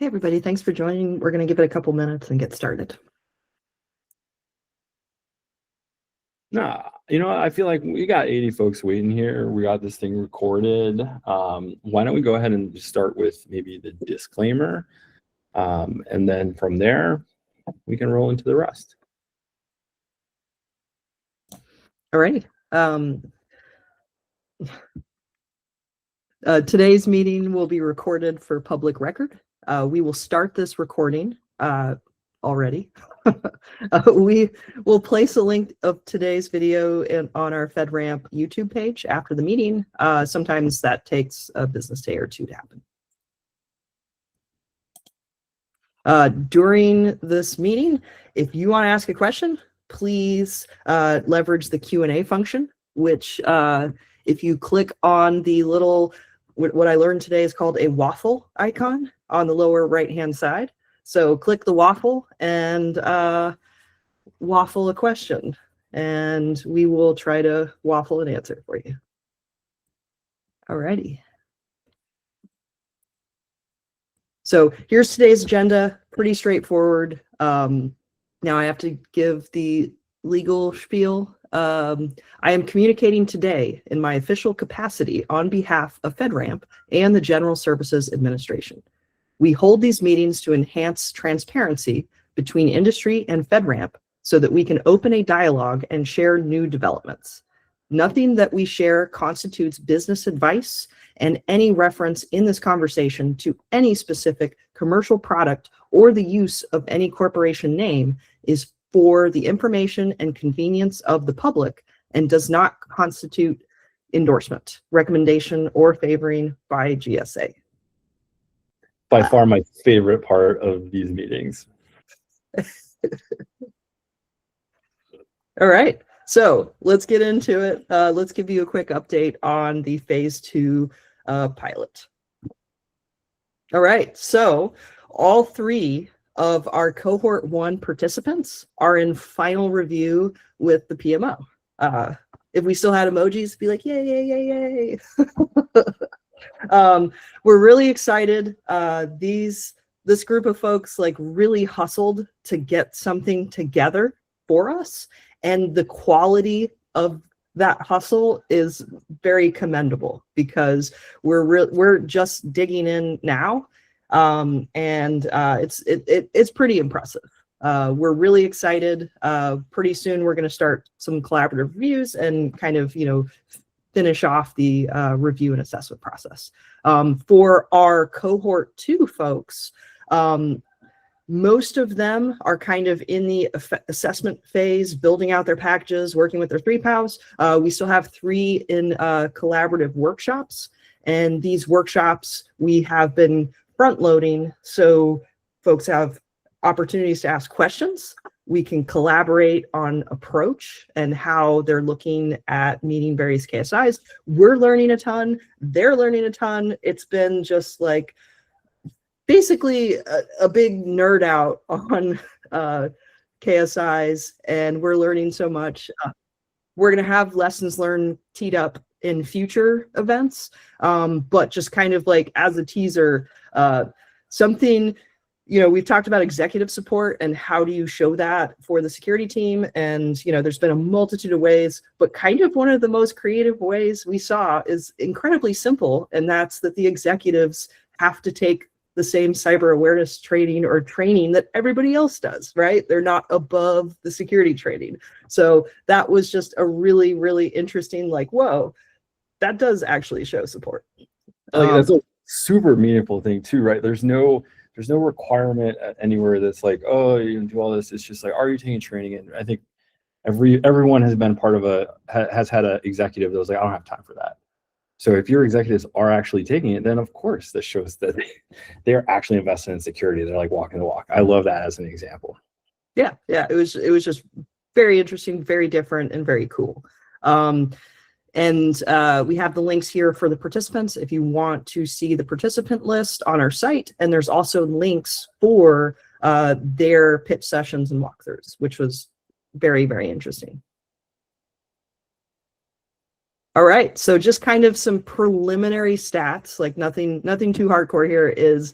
Hey, everybody. Thanks for joining. We're going to give it a couple minutes and get started. No, I feel like we got 80 folks waiting here. We got this thing recorded. Why don't we go ahead and just start with maybe the disclaimer, and then from there, we can roll into the rest. All right. Today's meeting will be recorded for public record. We will start this recording already. We will place a link of today's video on our FedRAMP YouTube page after the meeting. Sometimes that takes a business day or two to happen. During this meeting, if you want to ask a question, please leverage the Q&A function, which if you click on the little, what I learned today is called a waffle icon on the lower right-hand side. So click the waffle and waffle a question, and we will try to waffle an answer for you. All righty. So here's today's agenda, pretty straightforward. Now I have to give the legal spiel. I am communicating today in my official capacity on behalf of FedRAMP and the General Services Administration. We hold these meetings to enhance transparency between industry and FedRAMP so that we can open a dialogue and share new developments. Nothing that we share constitutes business advice, and any reference in this conversation to any specific commercial product or the use of any corporation name is for the information and convenience of the public and does not constitute endorsement, recommendation, or favoring by GSA. By far my favorite part of these meetings. All right, so let's get into it. Let's give you a quick update on the phase 2 pilot. All right, so all 3 of our cohort 1 participants are in final review with the PMO. If we still had emojis, it'd be like, yay, yay, yay, yay. We're really excited. This group of folks like really hustled to get something together for us, and the quality of that hustle is very commendable because we're just digging in now, and it's pretty impressive. We're really excited. Pretty soon we're going to start some collaborative reviews and kind of finish off the review and assessment process. For our cohort 2 folks, most of them are kind of in the assessment phase, building out their packages, working with their 3 PALs. We still have 3 in collaborative workshops, and these workshops we have been front loading so folks have opportunities to ask questions. We can collaborate on approach and how they're looking at meeting various KSIs. We're learning a ton. They're learning a ton. It's been just like basically a big nerd out on KSIs, and we're learning so much. We're going to have lessons learned teed up in future events, but just kind of like as a teaser, something, we've talked about executive support and how do you show that for the security team. And, there's been a multitude of ways, but kind of one of the most creative ways we saw is incredibly simple. And that's that the executives have to take the same cyber awareness training or training that everybody else does, right? They're not above the security training. So that was just a really, really interesting, like, whoa, that does actually show support. That's a super meaningful thing too, right? There's no requirement anywhere that's like, oh, you can do all this. It's just like, are you taking training? And I think everyone has been part of has had an executive that was like, I don't have time for that. So if your executives are actually taking it, then of course this shows that they're actually invested in security. They're like walking the walk. I love that as an example. Yeah, it was just very interesting, very different, and very cool. And we have the links here for the participants if you want to see the participant list on our site. And there's also links for their pitch sessions and walkthroughs, which was very, very interesting. All right, so just kind of some preliminary stats, like nothing too hardcore here, is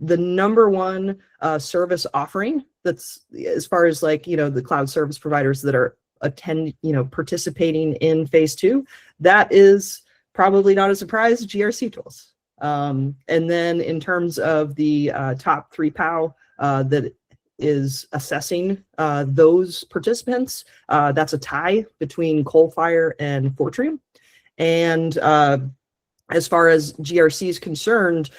the number one service offering that's, as far as like, the cloud service providers that are participating in phase 2, that is probably not a surprise, GRC tools. And then in terms of the top 3 POW that is assessing those participants, that's a tie between Coalfire and Fortran. And as far as GRC is concerned,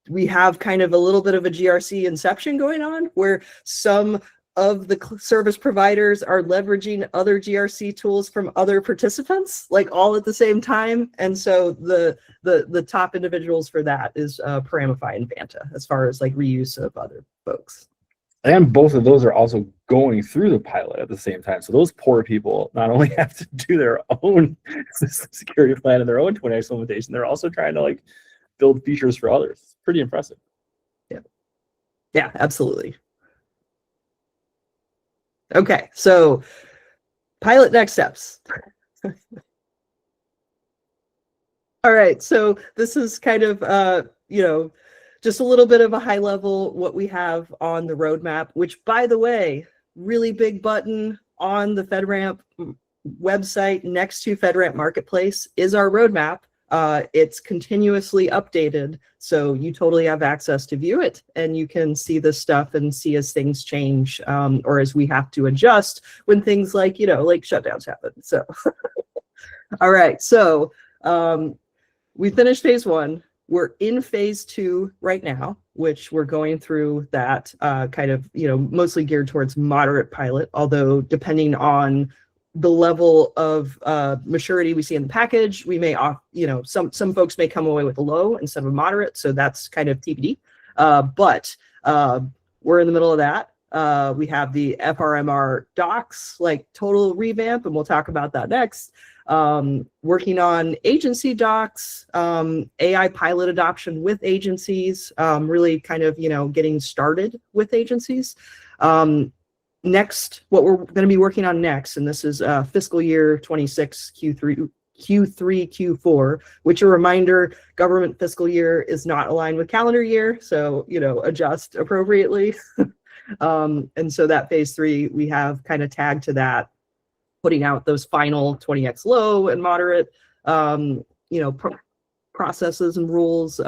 we have kind of a little bit of a GRC inception going on, where some of the service providers are leveraging other GRC tools from other participants, like all at the same time. And so the top individuals for that is Paramify and Vanta, as far as like reuse of other folks. And both of those are also going through the pilot at the same time. So those poor people not only have to do their own system security plan and their own 20x implementation, they're also trying to like build features for others. It's pretty impressive. Yeah, absolutely. Okay, so pilot next steps. All right, so this is kind of, just a little bit of a high level what we have on the roadmap, which, by the way, really big button on the FedRAMP website next to FedRAMP Marketplace is our roadmap. It's continuously updated, so you totally have access to view it, and you can see this stuff and see as things change, or as we have to adjust when things like, like shutdowns happen. So, all right, so we finished phase 1. We're in phase 2 right now, which we're going through that kind of, mostly geared towards moderate pilot, although depending on the level of maturity we see in the package, we may, some folks may come away with a low instead of a moderate, so that's kind of TBD. But we're in the middle of that. We have the FRMR docs, like total revamp, and we'll talk about that next. Working on agency docs, AI pilot adoption with agencies, really kind of, getting started with agencies. Next, what we're going to be working on next, and this is fiscal year 26 Q3, Q4, which, a reminder, government fiscal year is not aligned with calendar year, so, adjust appropriately. And so that phase 3, we have kind of tagged to that, putting out those final 20x low and moderate, processes and rules,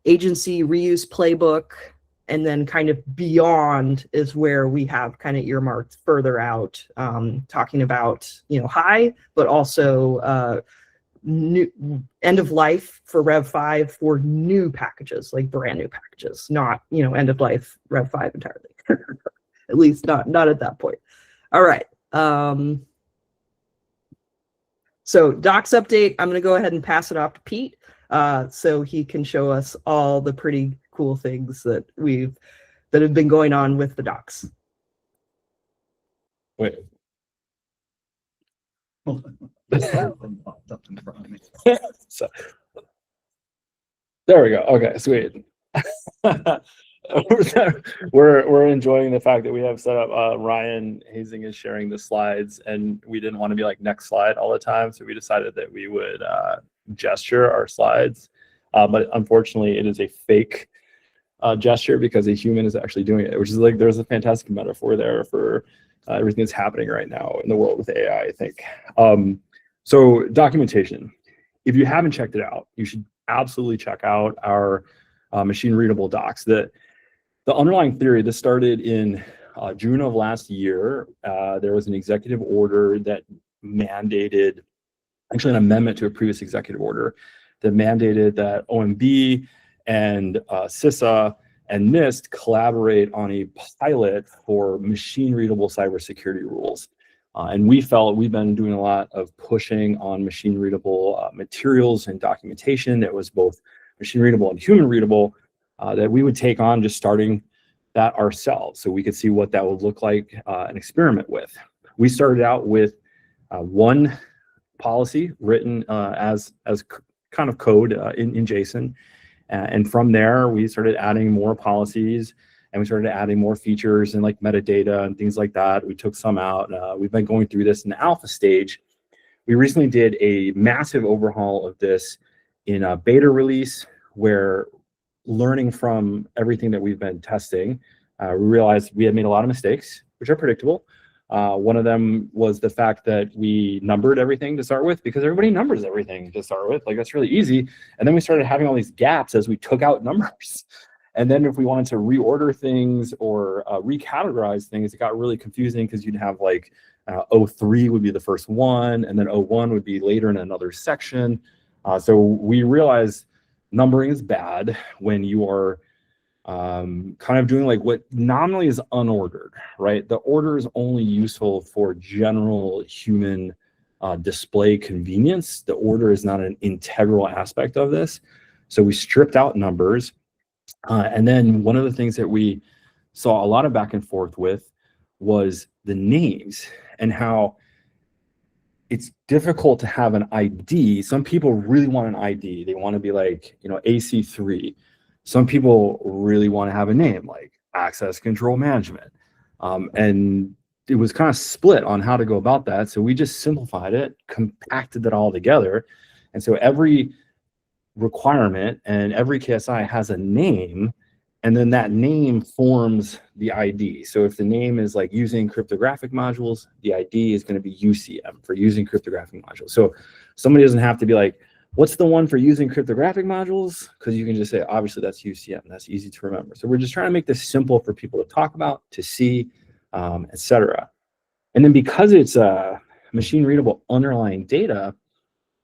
agency reuse playbook, and then kind of beyond is where we have kind of earmarked further out, talking about, high, but also new end of life for Rev 5 for new packages, like brand new packages, not, end of life Rev 5 entirely, at least not at that point. All right. So docs update, I'm going to go ahead and pass it off to Pete, so he can show us all the pretty cool things that have been going on with the docs. Wait. So, there we go. Okay, sweet. We're enjoying the fact that we have set up. Ryan Hazing is sharing the slides, and we didn't want to be like next slide all the time, so we decided that we would gesture our slides. But unfortunately, it is a fake gesture because a human is actually doing it, which is like, there's a fantastic metaphor there for everything that's happening right now in the world with AI, I think. So documentation, if you haven't checked it out, you should absolutely check out our machine-readable docs. The underlying theory, this started in June of last year. There was an executive order that mandated, actually an amendment to a previous executive order that mandated that OMB and CISA and NIST collaborate on a pilot for machine-readable cybersecurity rules. And we felt we've been doing a lot of pushing on machine-readable materials and documentation that was both machine-readable and human-readable, that we would take on just starting that ourselves so we could see what that would look like and experiment with. We started out with one policy written as kind of code in JSON. And from there, we started adding more policies, and we started adding more features and like metadata and things like that. We took some out. We've been going through this in the alpha stage. We recently did a massive overhaul of this in a beta release, where learning from everything that we've been testing, we realized we had made a lot of mistakes, which are predictable. One of them was the fact that we numbered everything to start with, because everybody numbers everything to start with. Like, that's really easy. And then we started having all these gaps as we took out numbers. And then if we wanted to reorder things or recategorize things, it got really confusing, because you'd have like 03 would be the first one, and then 01 would be later in another section. So we realized numbering is bad when you are kind of doing like what nominally is unordered, right? The order is only useful for general human display convenience. The order is not an integral aspect of this. So we stripped out numbers. And then one of the things that we saw a lot of back and forth with was the names, and how it's difficult to have an ID. Some people really want an ID. They want to be like, AC3. Some people really want to have a name like Access Control Management. And it was kind of split on how to go about that. So we just simplified it, compacted it all together. And so every requirement and every KSI has a name, and then that name forms the ID. So if the name is like using cryptographic modules, the ID is going to be UCM for using cryptographic modules. So somebody doesn't have to be like, what's the one for using cryptographic modules? Because you can just say, obviously, that's UCM. That's easy to remember. So we're just trying to make this simple for people to talk about, to see, etc. And then because it's machine readable underlying data,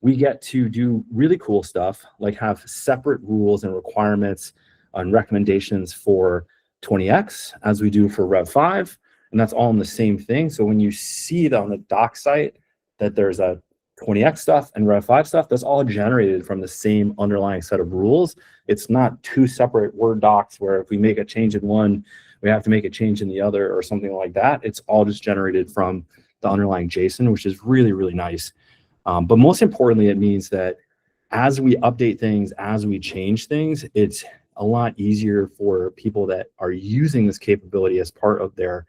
we get to do really cool stuff, like have separate rules and requirements and recommendations for 20X as we do for Rev 5. And that's all in the same thing. So when you see that on the doc site that there's a 20X stuff and Rev 5 stuff, that's all generated from the same underlying set of rules. It's not two separate Word docs where if we make a change in one, we have to make a change in the other or something like that. It's all just generated from the underlying JSON, which is really, really nice. But most importantly, it means that as we update things, as we change things, it's a lot easier for people that are using this capability as part of their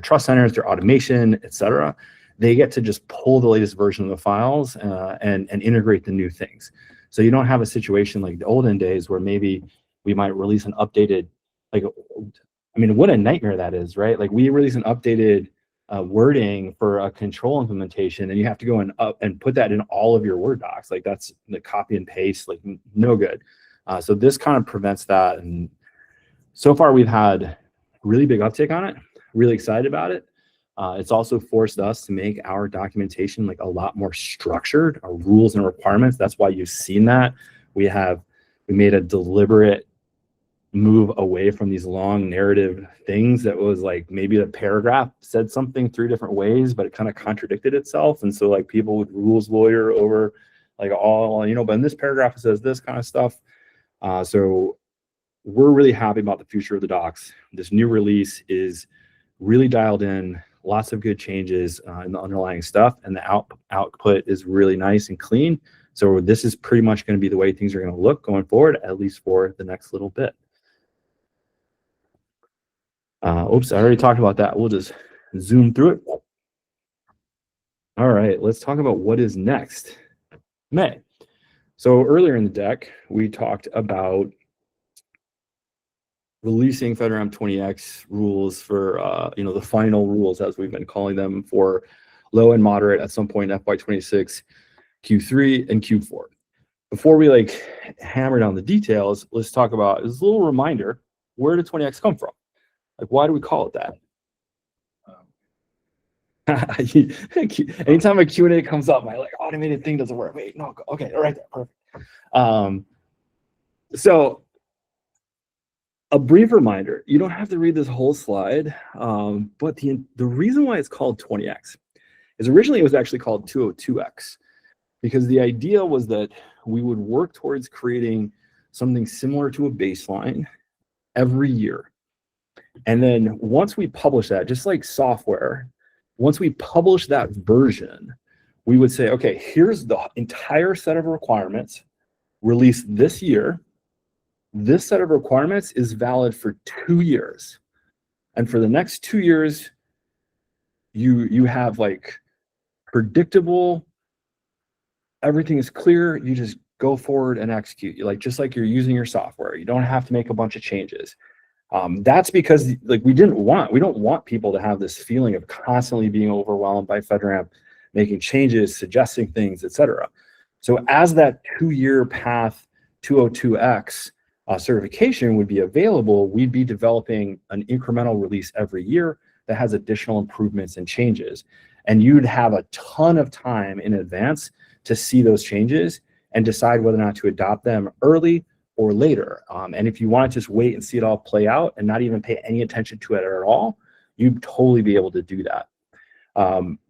trust centers, their automation, etc. They get to just pull the latest version of the files and integrate the new things. So you don't have a situation like the olden days where maybe we might release an updated, like, I mean, what a nightmare that is, right? Like, we release an updated wording for a control implementation, and you have to go and put that in all of your Word docs. Like, that's the copy and paste, like no good. So this kind of prevents that. And so far we've had really big uptake on it, really excited about it. It's also forced us to make our documentation like a lot more structured, our rules and requirements. That's why you've seen that. We made a deliberate move away from these long narrative things that was like maybe the paragraph said something 3 different ways, but it kind of contradicted itself. And so like people would rules lawyer over like all, but in this paragraph it says this kind of stuff. So we're really happy about the future of the docs. This new release is really dialed in, lots of good changes in the underlying stuff, and the output is really nice and clean. So this is pretty much going to be the way things are going to look going forward, at least for the next little bit. Oops, I already talked about that. We'll just zoom through it. All right, let's talk about what is next. May. So earlier in the deck, we talked about releasing FedRAMP 20X rules for, the final rules, as we've been calling them, for low and moderate at some point in FY26, Q3, and Q4. Before we hammer down the details, let's talk about this little reminder: where did 20X come from? Like, why do we call it that? Anytime a Q&A comes up, my automated thing doesn't work. Wait, no, okay, right there, perfect. So a brief reminder: you don't have to read this whole slide, but the reason why it's called 20X is originally it was actually called 202X, because the idea was that we would work towards creating something similar to a baseline every year. And then once we publish that, just like software, once we publish that version, we would say, okay, here's the entire set of requirements released this year. This set of requirements is valid for 2 years. And for the next 2 years, you have predictable, everything is clear. You just go forward and execute. Like, just like you're using your software, you don't have to make a bunch of changes. That's because like we don't want people to have this feeling of constantly being overwhelmed by FedRAMP, making changes, suggesting things, etc. So as that 2-year path 202X certification would be available, we'd be developing an incremental release every year that has additional improvements and changes. And you'd have a ton of time in advance to see those changes and decide whether or not to adopt them early or later. And if you want to just wait and see it all play out and not even pay any attention to it at all, you'd totally be able to do that.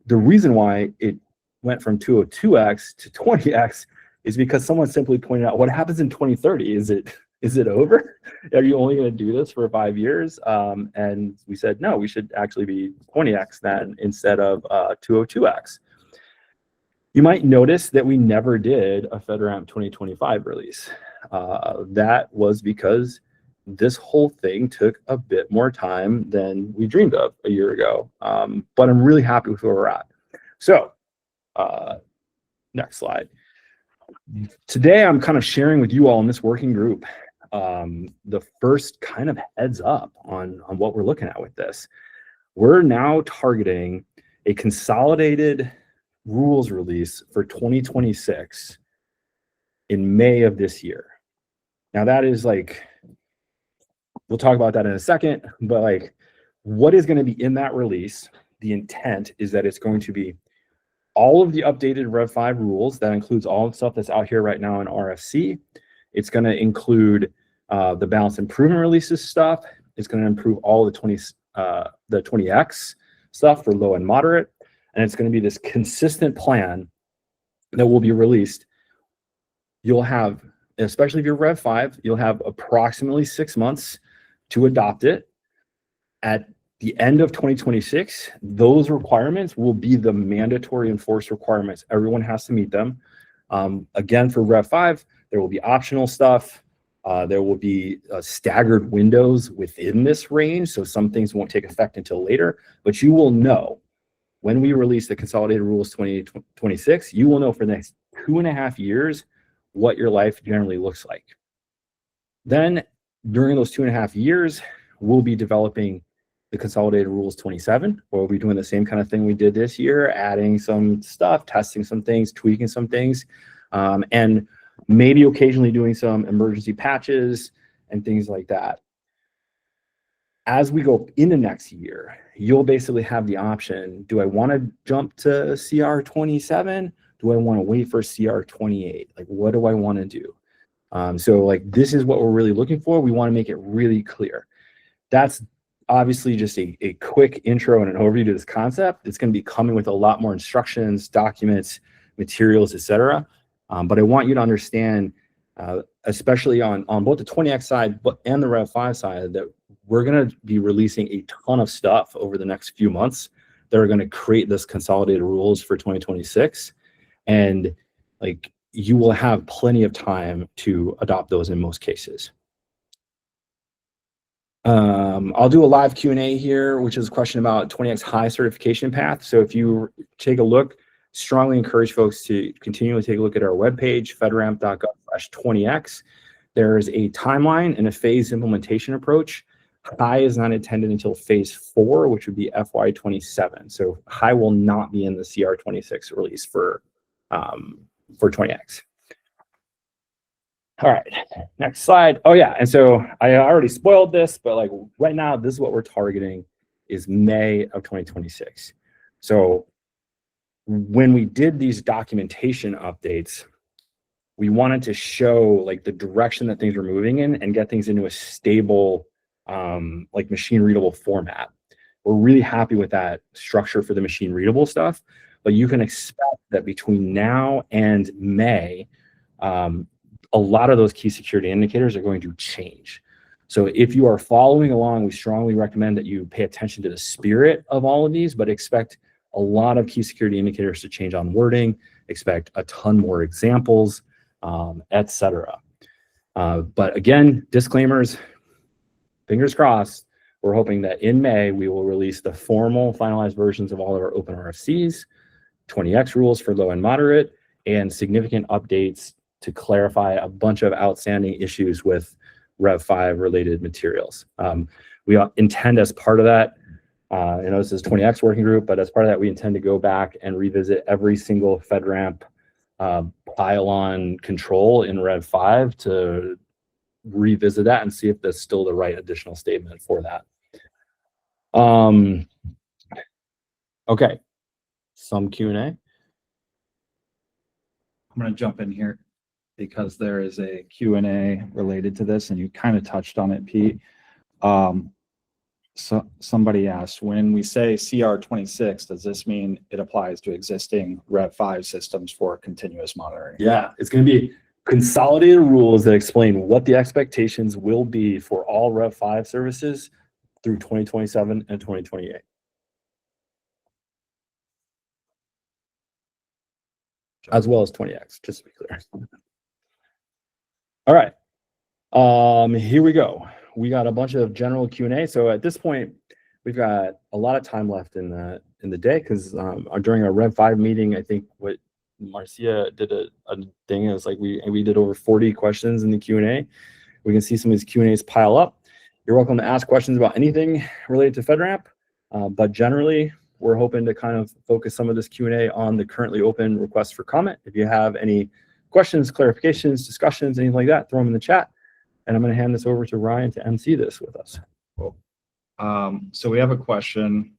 The reason why it went from 202X to 20X is because someone simply pointed out, what happens in 2030? Is it over? Are you only going to do this for 5 years? And we said, no, we should actually be 20X then instead of 202X. You might notice that we never did a FedRAMP 2025 release. That was because this whole thing took a bit more time than we dreamed of a year ago. But I'm really happy with where we're at. So next slide. Today, I'm kind of sharing with you all in this working group the first kind of heads up on what we're looking at with this. We're now targeting a consolidated rules release for 2026 in May of this year. Now that is like, we'll talk about that in a second, but like what is going to be in that release, the intent is that it's going to be all of the updated Rev 5 rules. That includes all the stuff that's out here right now in RFC. It's going to include the balance improvement releases stuff. It's going to improve all the 20X stuff for low and moderate. And it's going to be this consistent plan that will be released. You'll have, especially if you're Rev 5, you'll have approximately 6 months to adopt it. At the end of 2026, those requirements will be the mandatory enforced requirements. Everyone has to meet them. Again, for Rev 5, there will be optional stuff. There will be staggered windows within this range, so some things won't take effect until later, but you will know when we release the Consolidated Rules 2026, you will know for the next 2.5 years what your life generally looks like. Then, during those 2.5 years, we'll be developing the Consolidated Rules 27, where we'll be doing the same kind of thing we did this year, adding some stuff, testing some things, tweaking some things, and maybe occasionally doing some emergency patches and things like that. As we go into next year, you'll basically have the option, do I want to jump to CR 27? Do I want to wait for CR 28? Like, what do I want to do? So like, this is what we're really looking for. We want to make it really clear. That's obviously just a quick intro and an overview to this concept. It's going to be coming with a lot more instructions, documents, materials, etc. But I want you to understand, especially on both the 20X side and the Rev 5 side, that we're going to be releasing a ton of stuff over the next few months that are going to create this consolidated rules for 2026. And like, you will have plenty of time to adopt those in most cases. I'll do a live Q&A here, which is a question about 20X high certification path. So if you take a look, strongly encourage folks to continually take a look at our webpage, FedRAMP.gov/20X. There's a timeline and a phased implementation approach. High is not intended until phase 4, which would be FY27. So high will not be in the CR26 release for 20X. All right, next slide. Oh yeah, and so I already spoiled this, but like right now, this is what we're targeting is May of 2026. So when we did these documentation updates, we wanted to show like the direction that things were moving in and get things into a stable, like machine readable format. We're really happy with that structure for the machine readable stuff, but you can expect that between now and May, a lot of those key security indicators are going to change. So if you are following along, we strongly recommend that you pay attention to the spirit of all of these, but expect a lot of key security indicators to change on wording, expect a ton more examples, etc. But again, disclaimers, fingers crossed, we're hoping that in May, we will release the formal finalized versions of all of our open RFCs, 20X rules for low and moderate, and significant updates to clarify a bunch of outstanding issues with Rev 5 related materials. We intend as part of that, I know this is 20X working group, but as part of that, we intend to go back and revisit every single FedRAMP pile-on control in Rev 5 to revisit that and see if that's still the right additional statement for that. Okay, some Q&A. I'm going to jump in here because there is a Q&A related to this, and you kind of touched on it, Pete. So somebody asked, when we say CR26, does this mean it applies to existing Rev 5 systems for continuous monitoring? Yeah, it's going to be consolidated rules that explain what the expectations will be for all Rev 5 services through 2027 and 2028. As well as 20X, just to be clear. All right, here we go. We got a bunch of general Q&A. So at this point, we've got a lot of time left in the day because during our Rev 5 meeting, I think what Marcia did a thing. It was like we did over 40 questions in the Q&A. We can see some of these Q&As pile up. You're welcome to ask questions about anything related to FedRAMP, but generally, we're hoping to kind of focus some of this Q&A on the currently open requests for comment. If you have any questions, clarifications, discussions, anything like that, throw them in the chat. And I'm going to hand this over to Ryan to MC this with us. Cool. So we have a question,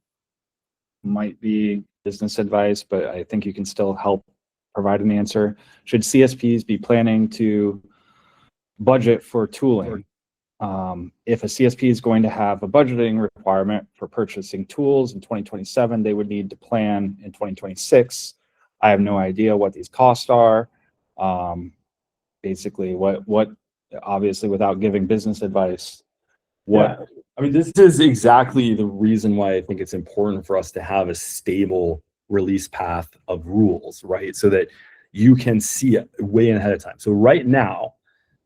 might be business advice, but I think you can still help provide an answer. Should CSPs be planning to budget for tooling? If a CSP is going to have a budgeting requirement for purchasing tools in 2027, they would need to plan in 2026. I have no idea what these costs are. Basically, what obviously without giving business advice, what? Yeah. I mean, this is exactly the reason why I think it's important for us to have a stable release path of rules, right? So that you can see it way ahead of time. So right now,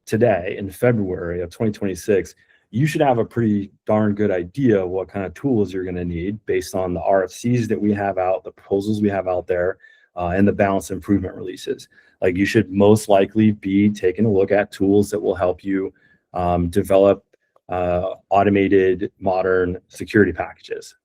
today in February of 2026, you should have a pretty darn good idea of what kind of tools you're going to need based on the RFCs that we have out, the proposals we have out there, and the balance improvement releases. Like, you should most likely be taking a look at tools that will help you develop automated modern security packages.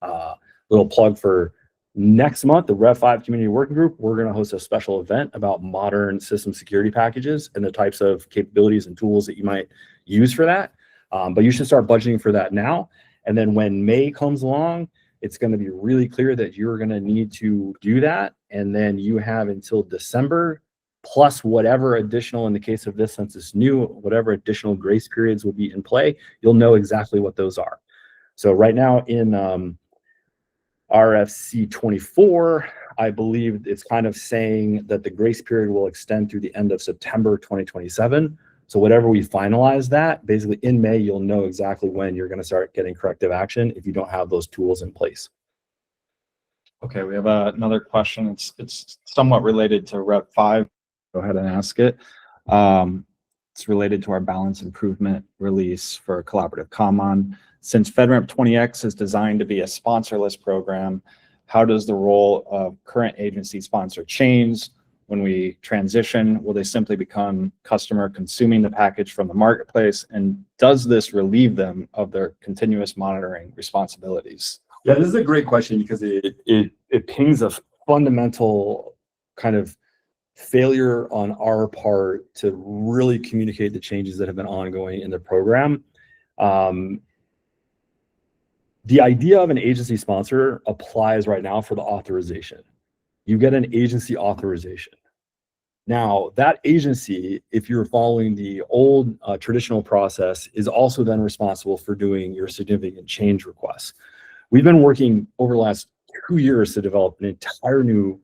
Little plug for next month, the Rev 5 Community Working Group, we're going to host a special event about modern system security packages and the types of capabilities and tools that you might use for that. But you should start budgeting for that now. And then when May comes along, it's going to be really clear that you're going to need to do that. And then you have until December, plus whatever additional, in the case of this, since it's new, whatever additional grace periods will be in play, you'll know exactly what those are. So right now in RFC 24, I believe it's kind of saying that the grace period will extend through the end of September 2027. So whatever we finalize that, basically in May, you'll know exactly when you're going to start getting corrective action if you don't have those tools in place. Okay, we have another question. It's somewhat related to Rev 5. Go ahead and ask it. It's related to our balance improvement release for collaborative common. Since FedRAMP 20X is designed to be a sponsorless program, how does the role of current agency sponsor change when we transition? Will they simply become customer consuming the package from the marketplace? And does this relieve them of their continuous monitoring responsibilities? Yeah, this is a great question because it pings a fundamental kind of failure on our part to really communicate the changes that have been ongoing in the program. The idea of an agency sponsor applies right now for the authorization. You get an agency authorization. Now, that agency, if you're following the old traditional process, is also then responsible for doing your significant change requests. We've been working over the last 2 years to develop an entire new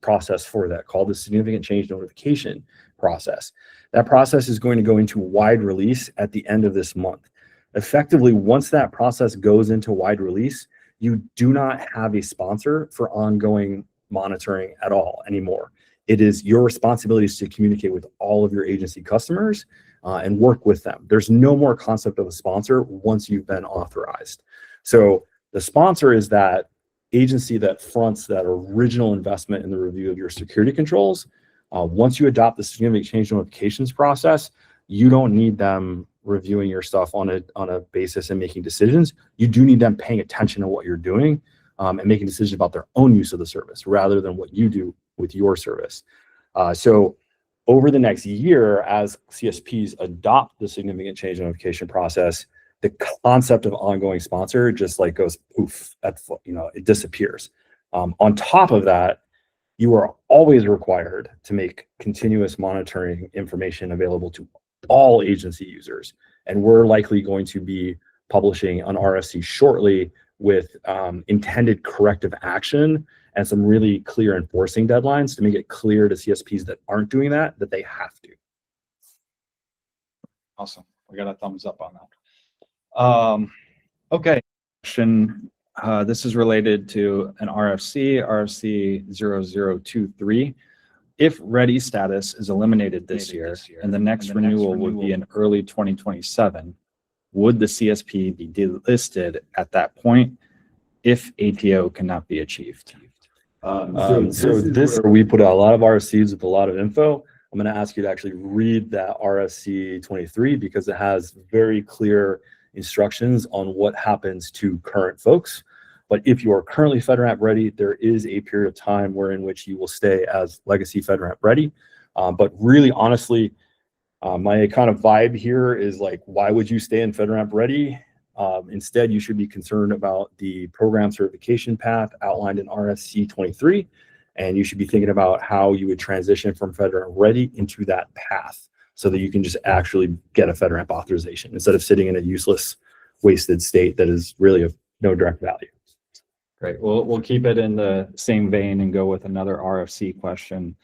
process for that called the significant change notification process. That process is going to go into wide release at the end of this month. Effectively, once that process goes into wide release, you do not have a sponsor for ongoing monitoring at all anymore. It is your responsibility to communicate with all of your agency customers and work with them. There's no more concept of a sponsor once you've been authorized. So the sponsor is that agency that fronts that original investment in the review of your security controls. Once you adopt the significant change notifications process, you don't need them reviewing your stuff on a basis and making decisions. You do need them paying attention to what you're doing and making decisions about their own use of the service rather than what you do with your service. So over the next year, as CSPs adopt the significant change notification process, the concept of ongoing sponsor just like goes poof, it disappears. On top of that, you are always required to make continuous monitoring information available to all agency users. And we're likely going to be publishing an RFC shortly with intended corrective action and some really clear enforcing deadlines to make it clear to CSPs that aren't doing that they have to. Awesome. We got a thumbs up on that. Okay. Question. This is related to an RFC 0023. If ready status is eliminated this year and the next renewal would be in early 2027, would the CSP be delisted at that point if ATO cannot be achieved? So this is where we put out a lot of RFCs with a lot of info. I'm going to ask you to actually read that RFC 23 because it has very clear instructions on what happens to current folks. But if you are currently FedRAMP ready, there is a period of time in which you will stay as legacy FedRAMP ready. But really, honestly, my kind of vibe here is like, why would you stay in FedRAMP ready? Instead, you should be concerned about the program certification path outlined in RFC 23, and you should be thinking about how you would transition from FedRAMP ready into that path so that you can just actually get a FedRAMP authorization instead of sitting in a useless, wasted state that is really of no direct value. Great. We'll keep it in the same vein and go with another RFC question.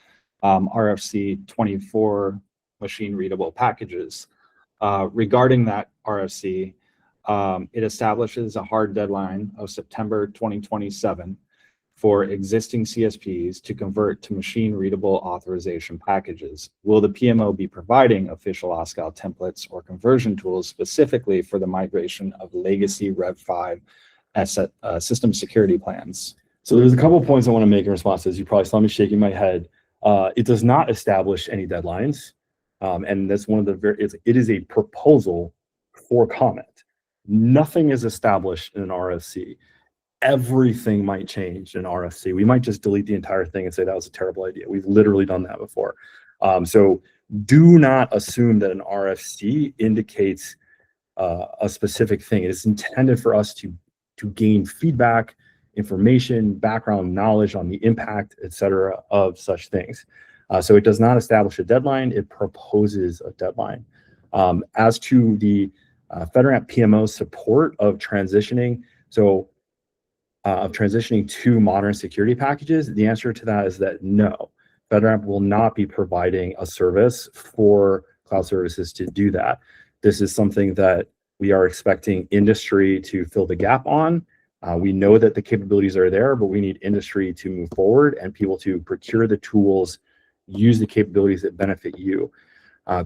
RFC 24 machine-readable packages. Regarding that RFC, it establishes a hard deadline of September 2027 for existing CSPs to convert to machine-readable authorization packages. Will the PMO be providing official OSCAL templates or conversion tools specifically for the migration of legacy Rev 5 system security plans? So there's a couple of points I want to make in response to this. You probably saw me shaking my head. It does not establish any deadlines. And that's one of the it is a proposal for comment. Nothing is established in an RFC. Everything might change in RFC. We might just delete the entire thing and say that was a terrible idea. We've literally done that before. So do not assume that an RFC indicates a specific thing. It is intended for us to gain feedback, information, background knowledge on the impact, et cetera, of such things. So it does not establish a deadline, it proposes a deadline. As to the FedRAMP PMO support of transitioning, to modern security packages, the answer to that is that no, FedRAMP will not be providing a service for cloud services to do that. This is something that we are expecting industry to fill the gap on. We know that the capabilities are there, but we need industry to move forward and people to procure the tools, use the capabilities that benefit you.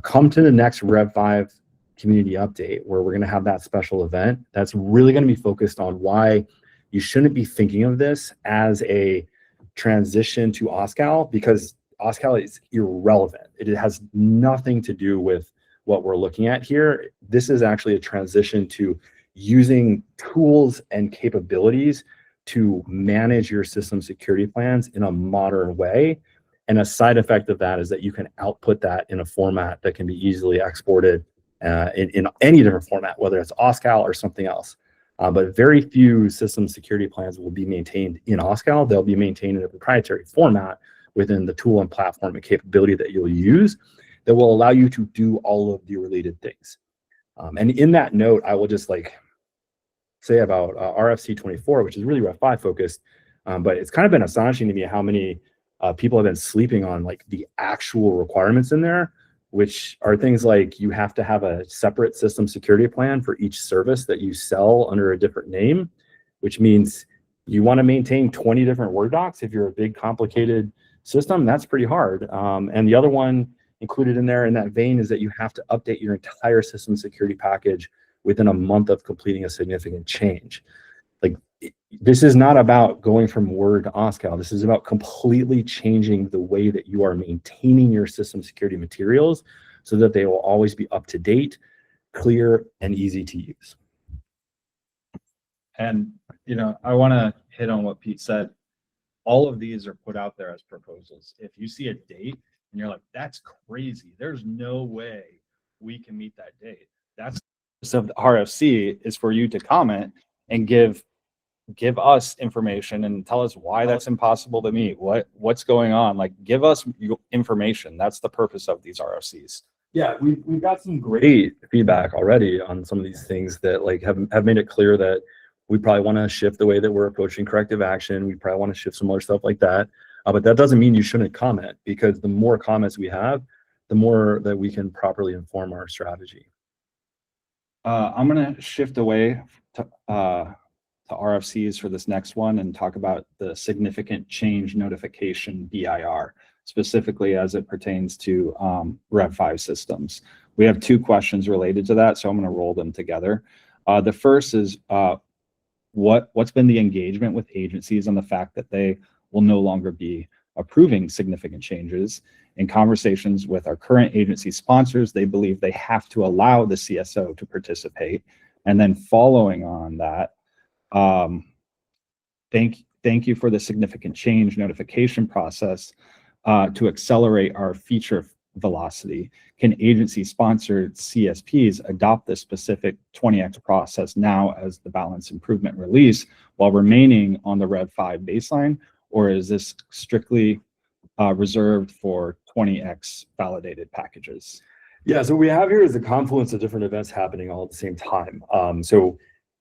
Come to the next Rev 5 community update where we're going to have that special event that's really going to be focused on why you shouldn't be thinking of this as a transition to OSCAL, because OSCAL is irrelevant. It has nothing to do with what we're looking at here. This is actually a transition to using tools and capabilities to manage your system security plans in a modern way. And a side effect of that is that you can output that in a format that can be easily exported in any different format, whether it's OSCAL or something else. But very few system security plans will be maintained in OSCAL. They'll be maintained in a proprietary format within the tool and platform and capability that you'll use that will allow you to do all of the related things. And in that note, I will just say about RFC 24, which is really Rev 5 focused, but it's kind of been astonishing to me how many people have been sleeping on the actual requirements in there, which are things like you have to have a separate system security plan for each service that you sell under a different name, which means you want to maintain 20 different Word docs if you're a big complicated system. That's pretty hard. And the other one included in there in that vein is that you have to update your entire system security package within a month of completing a significant change. this is not about going from Word to OSCAL. This is about completely changing the way that you are maintaining your system security materials so that they will always be up to date, clear, and easy to use. And, you know, I want to hit on what Pete said. All of these are put out there as proposals. If you see a date and you're like, that's crazy, there's no way we can meet that date. That's of the RFC is for you to comment and give us information and tell us why that's impossible to meet. What's going on? Like, give us information. That's the purpose of these RFCs. Yeah, we've got some great feedback already on some of these things that like have made it clear that we probably want to shift the way that we're approaching corrective action. We probably want to shift some other stuff like that. But that doesn't mean you shouldn't comment, because the more comments we have, the more that we can properly inform our strategy. I'm going to shift away to RFCs for this next one and talk about the significant change notification BIR, specifically as it pertains to Rev 5 systems. We have two questions related to that, so I'm going to roll them together. The first is what's been the engagement with agencies on the fact that they will no longer be approving significant changes. In conversations with our current agency sponsors, they believe they have to allow the CSO to participate. And then following on that, thank you for the significant change notification process to accelerate our feature velocity. Can agency-sponsored CSPs adopt this specific 20x process now as the balance improvement release while remaining on the Rev 5 baseline, or is this strictly reserved for 20x validated packages? Yeah, so what we have here is a confluence of different events happening all at the same time. So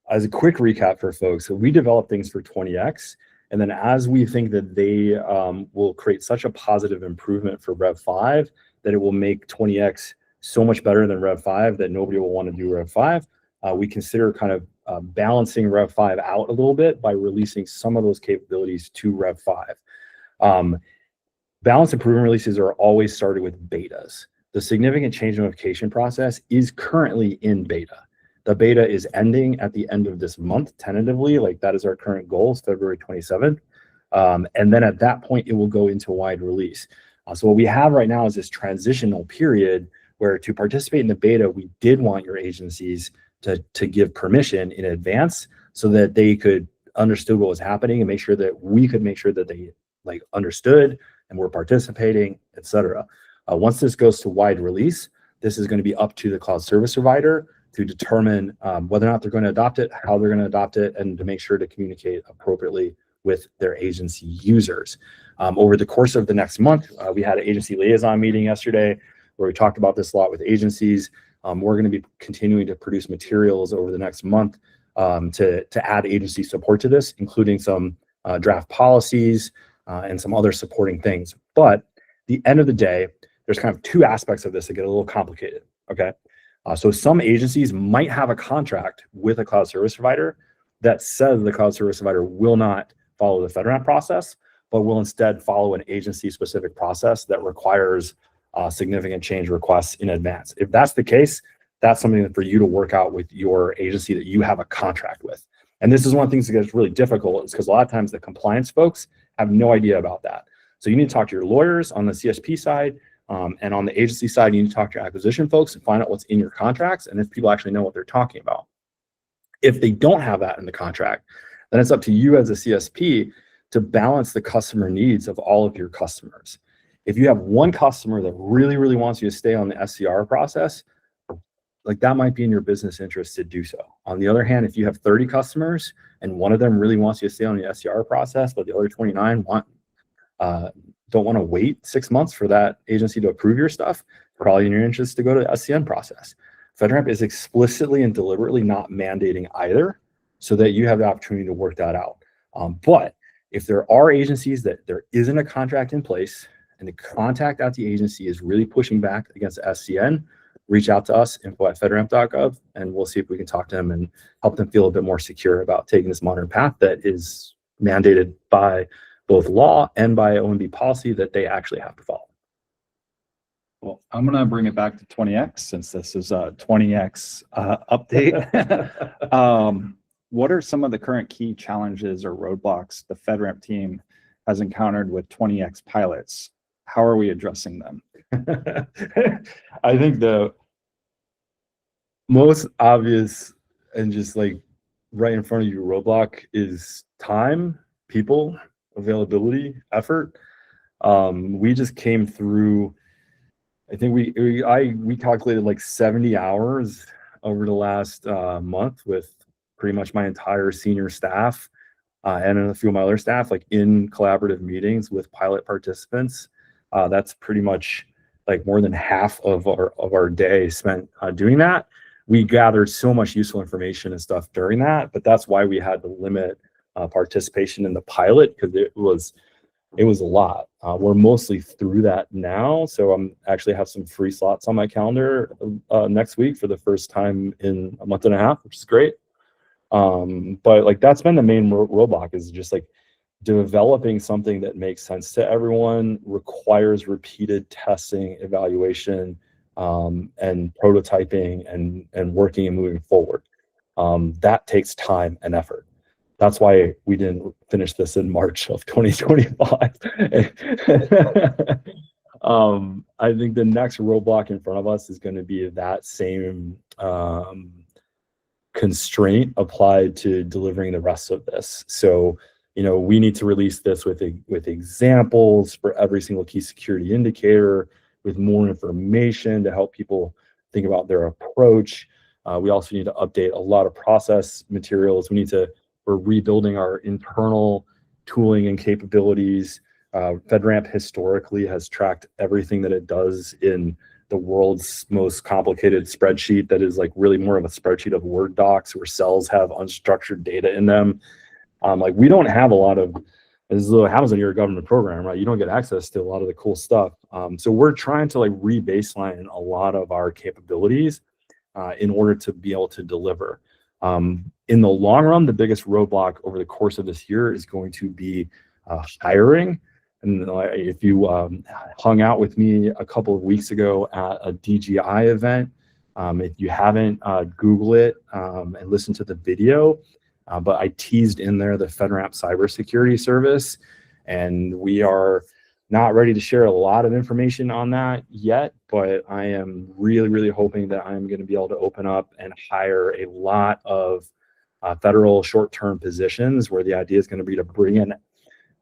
as a quick recap for folks, so we develop things for 20x, and then as we think that they will create such a positive improvement for Rev 5 that it will make 20x so much better than Rev 5 that nobody will want to do Rev 5, we consider kind of balancing Rev 5 out a little bit by releasing some of those capabilities to Rev 5. Balance improvement releases are always started with betas. The significant change notification process is currently in beta. The beta is ending at the end of this month, tentatively, like that is our current goal, is February 27th. And then at that point, it will go into wide release. So what we have right now is this transitional period where to participate in the beta, we did want your agencies to give permission in advance so that they could understood what was happening and make sure that we could make sure that they like understood and were participating, et cetera. Once this goes to wide release, this is going to be up to the cloud service provider to determine whether or not they're going to adopt it, how they're going to adopt it, and to make sure to communicate appropriately with their agency users. Over the course of the next month, we had an agency liaison meeting yesterday where we talked about this a lot with agencies. We're going to be continuing to produce materials over the next month to add agency support to this, including some draft policies and some other supporting things. But at the end of the day, there's kind of two aspects of this that get a little complicated, okay? So some agencies might have a contract with a cloud service provider that says the cloud service provider will not follow the FedRAMP process, but will instead follow an agency-specific process that requires significant change requests in advance. If that's the case, that's something for you to work out with your agency that you have a contract with. And this is one of the things that gets really difficult, is because a lot of times the compliance folks have no idea about that. So you need to talk to your lawyers on the CSP side, and on the agency side, you need to talk to your acquisition folks and find out what's in your contracts and if people actually know what they're talking about. If they don't have that in the contract, then it's up to you as a CSP to balance the customer needs of all of your customers. If you have one customer that really, really wants you to stay on the SCR process, like that might be in your business interest to do so. On the other hand, if you have 30 customers and one of them really wants you to stay on the SCR process, but the other 29 don't want to wait 6 months for that agency to approve your stuff, probably in your interest to go to the SCN process. FedRAMP is explicitly and deliberately not mandating either, so that you have the opportunity to work that out. But if there are agencies that there isn't a contract in place and the contact at the agency is really pushing back against SCN, reach out to us, info@FedRAMP.gov, and we'll see if we can talk to them and help them feel a bit more secure about taking this modern path that is mandated by both law and by OMB policy that they actually have to follow. Well, I'm going to bring it back to 20x since this is a 20x update. what are some of the current key challenges or roadblocks the FedRAMP team has encountered with 20x pilots? How are we addressing them? I think the most obvious and just like right in front of you roadblock is time, people, availability, effort. We just came through, I think we calculated like 70 hours over the last month with pretty much my entire senior staff and a few of my other staff, like in collaborative meetings with pilot participants. That's pretty much like more than half of our day spent doing that. We gathered so much useful information and stuff during that, but that's why we had to limit participation in the pilot, because it was a lot. We're mostly through that now, so I'm actually have some free slots on my calendar next week for the first time in a month and a half, which is great. But like that's been the main roadblock, is just like developing something that makes sense to everyone, requires repeated testing, evaluation, and prototyping and working and moving forward. That takes time and effort. That's why we didn't finish this in March of 2025. I think the next roadblock in front of us is going to be that same constraint applied to delivering the rest of this. So, we need to release this with examples for every single key security indicator, with more information to help people think about their approach. We also need to update a lot of process materials. We're rebuilding our internal tooling and capabilities. FedRAMP historically has tracked everything that it does in the world's most complicated spreadsheet that is like really more of a spreadsheet of Word docs where cells have unstructured data in them. Like we don't have a lot of, this is what happens when you're a government program, right? You don't get access to a lot of the cool stuff. So we're trying to like re-baseline a lot of our capabilities in order to be able to deliver. In the long run, the biggest roadblock over the course of this year is going to be hiring. And if you hung out with me a couple of weeks ago at a DGI event, if you haven't, Google it and listen to the video. But I teased in there the FedRAMP cybersecurity service, and we are not ready to share a lot of information on that yet, but I am really, really hoping that I'm going to be able to open up and hire a lot of federal short-term positions, where the idea is going to be to bring in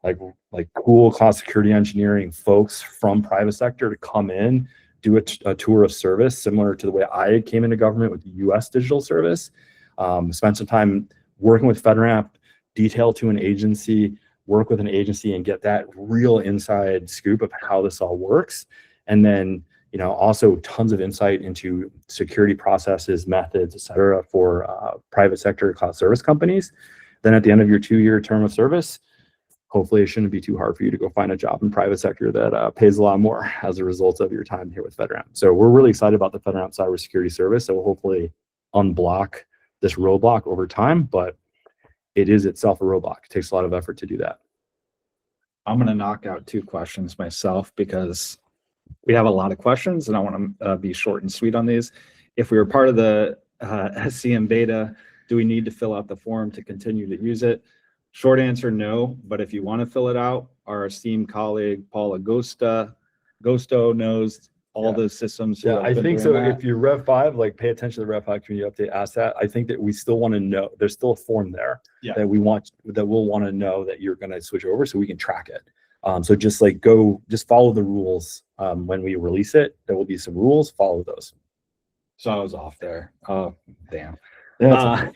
like cool cloud security engineering folks from private sector to come in, do a tour of service similar to the way I came into government with the U.S. Digital Service. Spend some time working with FedRAMP, detail to an agency, work with an agency and get that real inside scoop of how this all works. And then, also tons of insight into security processes, methods, et cetera, for private sector cloud service companies. Then at the end of your 2-year term of service, hopefully it shouldn't be too hard for you to go find a job in private sector that pays a lot more as a result of your time here with FedRAMP. So we're really excited about the FedRAMP cybersecurity service. So we'll hopefully unblock this roadblock over time, but it is itself a roadblock. It takes a lot of effort to do that. I'm going to knock out 2 questions myself because we have a lot of questions and I want to be short and sweet on these. If we were part of the SCM beta, do we need to fill out the form to continue to use it? Short answer, no. But if you want to fill it out, our esteemed colleague, Paul Agosto knows all the systems. Yeah, I think so. If you're Rev 5, like pay attention to the Rev 5 community update, ask that. I think that we still want to know, there's still a form there that we'll want to know that you're going to switch over so we can track it. So just like just follow the rules. When we release it, there will be some rules, follow those. So I was off there. Oh, damn. Yeah,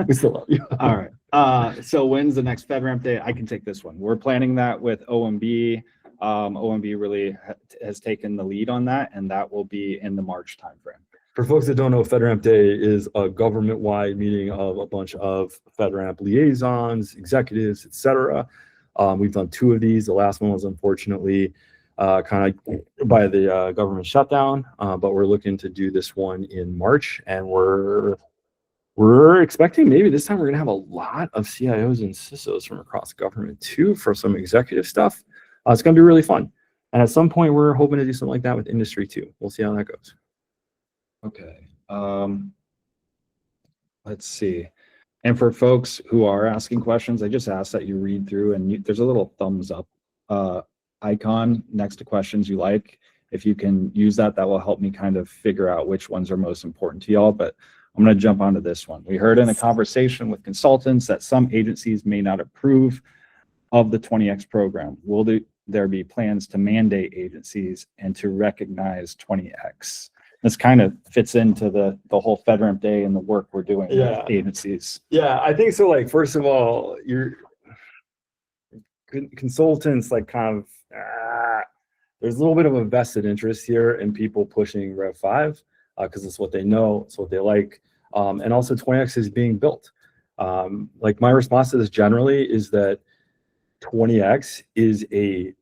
we still love you. All right. So when's the next FedRAMP day? I can take this one. We're planning that with OMB. OMB really has taken the lead on that, and that will be in the March timeframe. For folks that don't know, FedRAMP Day is a government-wide meeting of a bunch of FedRAMP liaisons, executives, et cetera. We've done 2 of these. The last one was unfortunately kind of by the government shutdown, but we're looking to do this one in March, and we're expecting maybe this time we're going to have a lot of CIOs and CISOs from across government too for some executive stuff. It's going to be really fun. And at some point, we're hoping to do something like that with industry too. We'll see how that goes. Okay. Let's see. And for folks who are asking questions, I just ask that you read through, and there's a little thumbs up icon next to questions you like. If you can use that, that will help me kind of figure out which ones are most important to y'all. But I'm going to jump onto this one. We heard in a conversation with consultants that some agencies may not approve of the 20X program. Will there be plans to mandate agencies and to recognize 20X? This kind of fits into the whole FedRAMP Day and the work we're doing with agencies. Yeah, I think so. Like, first of all, your consultants, like, kind of, there's a little bit of a vested interest here in people pushing Rev 5 because it's what they know, it's what they like. And also 20X is being built. Like, my response to this generally is that 20X is a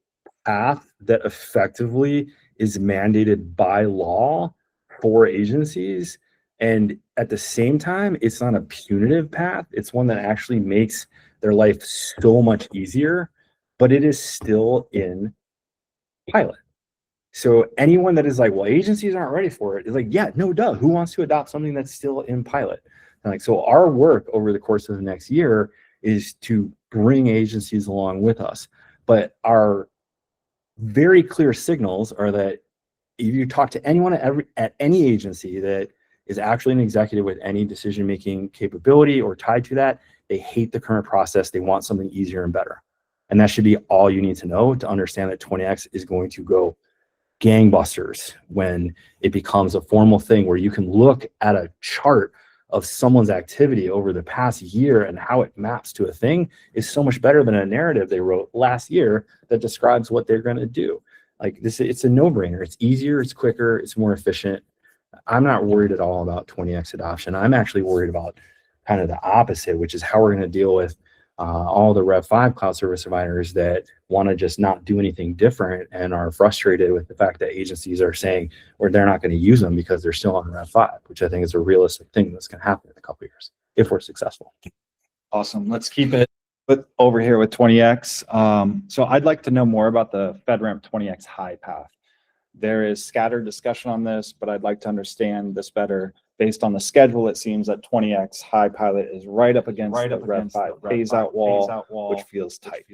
path that effectively is mandated by law for agencies. And at the same time, it's not a punitive path. It's one that actually makes their life so much easier, but it is still in pilot. So anyone that is like, well, agencies aren't ready for it, is like, yeah, no, duh. Who wants to adopt something that's still in pilot? And like, so our work over the course of the next year is to bring agencies along with us. But our very clear signals are that if you talk to anyone at any agency that is actually an executive with any decision-making capability or tied to that, they hate the current process. They want something easier and better. And that should be all you need to know to understand that 20X is going to go gangbusters when it becomes a formal thing where you can look at a chart of someone's activity over the past year and how it maps to a thing is so much better than a narrative they wrote last year that describes what they're going to do. Like this, it's a no-brainer. It's easier, it's quicker, it's more efficient. I'm not worried at all about 20X adoption. I'm actually worried about kind of the opposite, which is how we're going to deal with all the Rev 5 cloud service providers that want to just not do anything different and are frustrated with the fact that agencies are saying, or they're not going to use them because they're still on Rev 5, which I think is a realistic thing that's going to happen in a couple of years if we're successful. Awesome. Let's keep it over here with 20X. So I'd like to know more about the FedRAMP 20X high path. There is scattered discussion on this, but I'd like to understand this better. Based on the schedule, it seems that 20X high pilot is right up against the Rev 5 phase-out wall, which feels tight.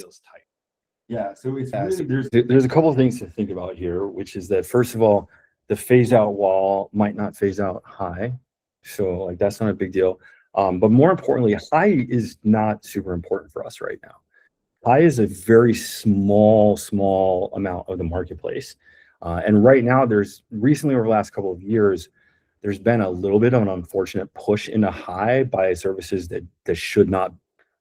Yeah, so it's really, there's a couple of things to think about here, which is that, first of all, the phase-out wall might not phase out high. So like that's not a big deal. But more importantly, high is not super important for us right now. High is a very small amount of the marketplace. And right now, there's recently over the last couple of years, there's been a little bit of an unfortunate push into high by services that should not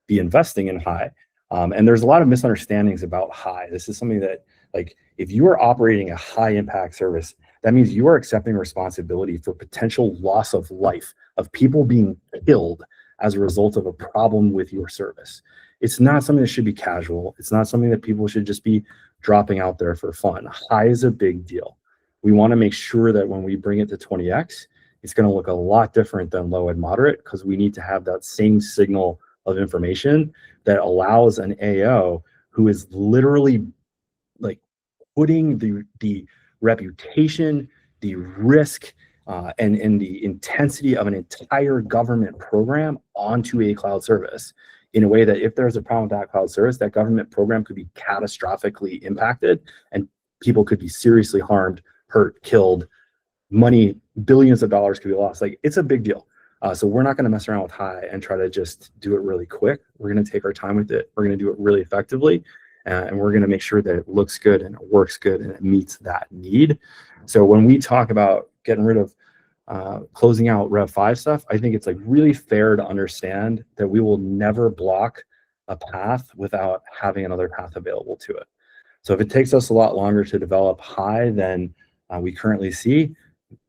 be investing in high. And there's a lot of misunderstandings about high. This is something that, like, if you are operating a high impact service, that means you are accepting responsibility for potential loss of life, of people being killed as a result of a problem with your service. It's not something that should be casual. It's not something that people should just be dropping out there for fun. High is a big deal. We want to make sure that when we bring it to 20X, it's going to look a lot different than low and moderate, because we need to have that same signal of information that allows an AO who is literally like putting the reputation, the risk, and the intensity of an entire government program onto a cloud service in a way that if there's a problem with that cloud service, that government program could be catastrophically impacted and people could be seriously harmed, hurt, killed, money, billions of dollars could be lost. Like, it's a big deal. So we're not going to mess around with high and try to just do it really quick. We're going to take our time with it. We're going to do it really effectively. And we're going to make sure that it looks good and it works good and it meets that need. So when we talk about getting rid of closing out Rev 5 stuff, I think it's like really fair to understand that we will never block a path without having another path available to it. So if it takes us a lot longer to develop high than we currently see,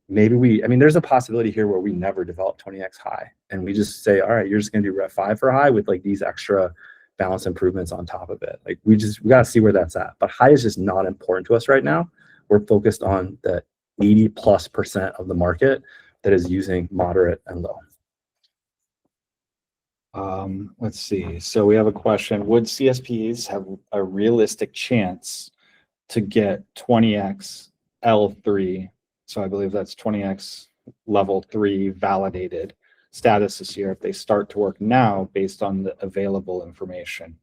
maybe there's a possibility here where we never develop 20X high and we just say, all right, you're just going to do Rev 5 for high with like these extra balance improvements on top of it. Like we got to see where that's at. But high is just not important to us right now. We're focused on the 80+% of the market that is using moderate and low. Let's see. So we have a question. Would CSPs have a realistic chance to get 20X L3? So I believe that's 20X level 3 validated status this year if they start to work now based on the available information?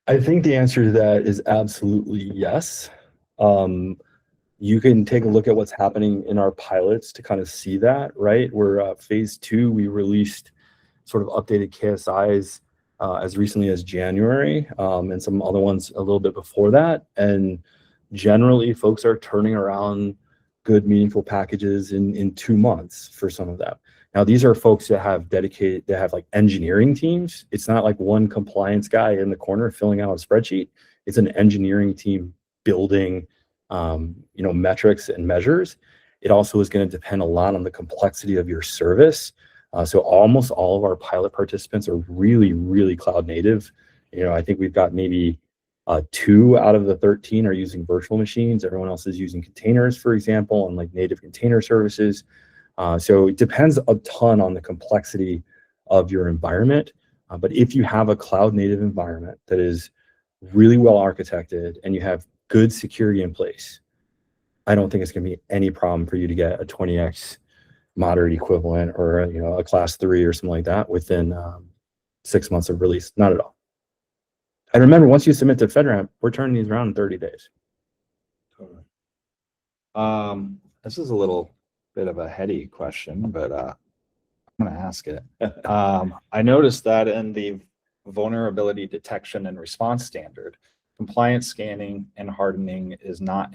I think the answer to that is absolutely yes. You can take a look at what's happening in our pilots to kind of see that, right? We're phase 2, we released sort of updated KSIs as recently as January, and some other ones a little bit before that. And generally, folks are turning around good, meaningful packages in 2 months for some of them. Now, these are folks that have like engineering teams. It's not like one compliance guy in the corner filling out a spreadsheet. It's an engineering team building metrics and measures. It also is going to depend a lot on the complexity of your service. So almost all of our pilot participants are really, really cloud native. I think we've got maybe 2 out of the 13 are using virtual machines. Everyone else is using containers, for example, and like native container services. So it depends a ton on the complexity of your environment. But if you have a cloud native environment that is really well architected and you have good security in place, I don't think it's going to be any problem for you to get a 20x moderate equivalent or a class 3 or something like that within 6 months of release. Not at all. And remember, once you submit to FedRAMP, we're turning these around in 30 days. Totally. This is a little bit of a heady question, but I'm going to ask it. I noticed that in the vulnerability detection and response standard, compliance scanning and hardening is not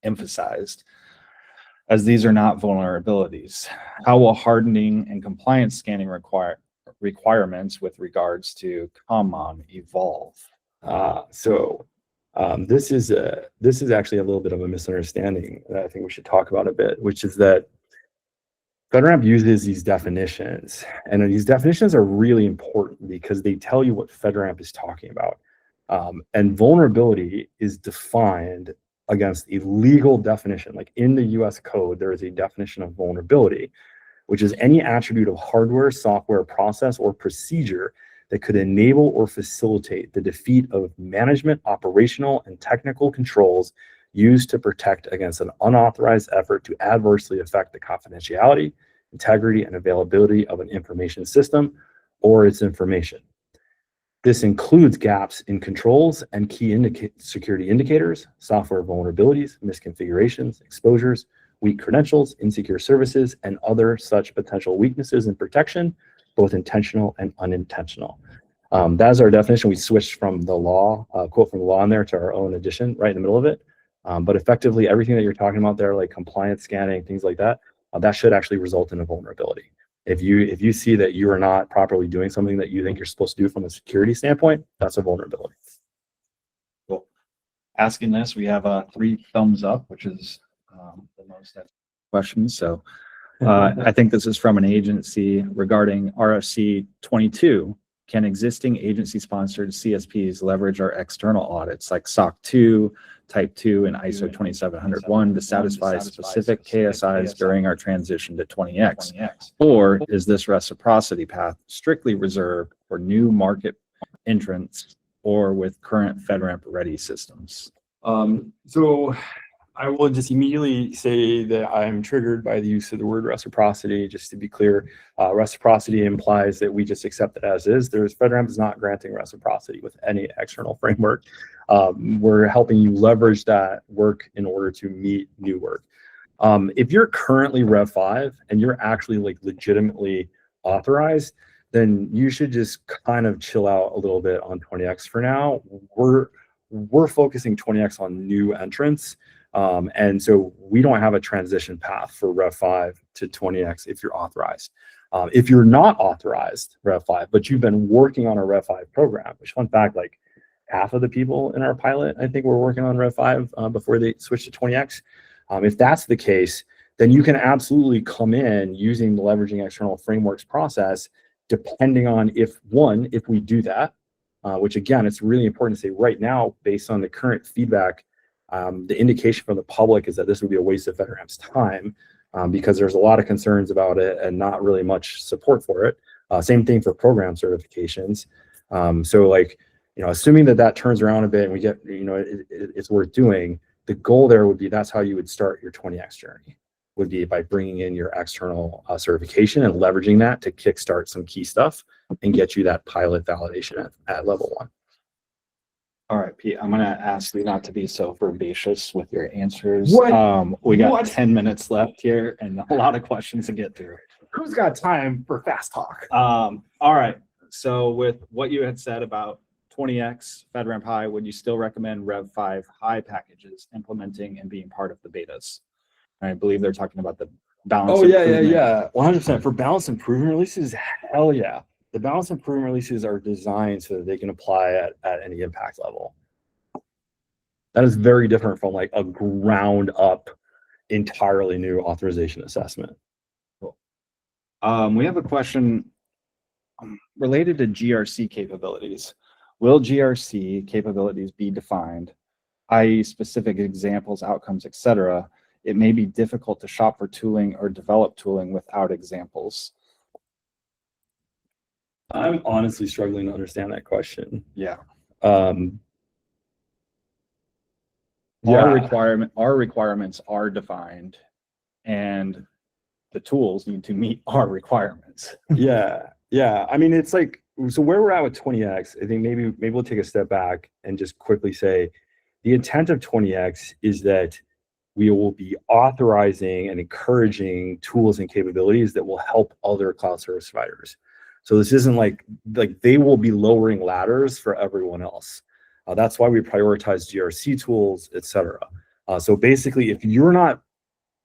emphasized, as these are not vulnerabilities. How will hardening and compliance scanning requirements with regards to COMMON evolve? This is actually a little bit of a misunderstanding that I think we should talk about a bit, which is that FedRAMP uses these definitions, and these definitions are really important because they tell you what FedRAMP is talking about. And vulnerability is defined against a legal definition. Like in the US code, there is a definition of vulnerability, which is any attribute of hardware, software, process, or procedure that could enable or facilitate the defeat of management, operational, and technical controls used to protect against an unauthorized effort to adversely affect the confidentiality, integrity, and availability of an information system or its information. This includes gaps in controls and key security indicators, software vulnerabilities, misconfigurations, exposures, weak credentials, insecure services, and other such potential weaknesses in protection, both intentional and unintentional. That is our definition. We switched from the law, quote from the law in there, to our own edition right in the middle of it. But effectively, everything that you're talking about there, like compliance scanning, things like that, that should actually result in a vulnerability. If you see that you are not properly doing something that you think you're supposed to do from a security standpoint, that's a vulnerability. Cool. Asking this, we have 3 thumbs up, which is the most questions. So I think this is from an agency regarding RFC 22. Can existing agency-sponsored CSPs leverage our external audits like SOC 2, Type 2, and ISO 27001 to satisfy specific KSIs during our transition to 20X? Or is this reciprocity path strictly reserved for new market entrants or with current FedRAMP ready systems? So I will just immediately say that I'm triggered by the use of the word reciprocity. Just to be clear, reciprocity implies that we just accept it as is. FedRAMP is not granting reciprocity with any external framework. We're helping you leverage that work in order to meet new work. If you're currently Rev 5 and you're actually like legitimately authorized, then you should just kind of chill out a little bit on 20X for now. We're focusing 20X on new entrants. And so we don't have a transition path for Rev 5 to 20X if you're authorized. If you're not authorized Rev 5, but you've been working on a Rev 5 program, which fun fact, like half of the people in our pilot, I think, were working on Rev 5 before they switched to 20X. If that's the case, then you can absolutely come in using the leveraging external frameworks process, depending on if we do that, which again, it's really important to say right now, based on the current feedback, the indication from the public is that this would be a waste of FedRAMP's time because there's a lot of concerns about it and not really much support for it. Same thing for program certifications. So like, assuming that turns around a bit and we get, it's worth doing, the goal there would be that's how you would start your 20X journey, would be by bringing in your external certification and leveraging that to kickstart some key stuff and get you that pilot validation at level 1. All right, Pete, I'm going to ask you not to be so verbacious with your answers. What? We got What? 10 minutes left here and a lot of questions to get through. Who's got time for fast talk? All right. So with what you had said about 20x FedRAMP High, would you still recommend Rev 5 High packages implementing and being part of the betas? I believe they're talking about the balance. Oh, yeah, improvement. yeah. 100%. For balance improvement releases, hell yeah. The balance improvement releases are designed so that they can apply at any impact level. That is very different from like a ground up, entirely new authorization assessment. Cool. We have a question related to GRC capabilities. Will GRC capabilities be defined, i.e. specific examples, outcomes, etc.? It may be difficult to shop for tooling or develop tooling without examples. I'm honestly struggling to understand that question. Yeah. Yeah. Our requirements are defined, and the tools need to meet our requirements. Yeah. I mean, it's like, so where we're at with 20x, I think maybe we'll take a step back and just quickly say the intent of 20x is that we will be authorizing and encouraging tools and capabilities that will help other cloud service providers. So this isn't like they will be lowering ladders for everyone else. That's why we prioritize GRC tools, et cetera. So basically, if you're not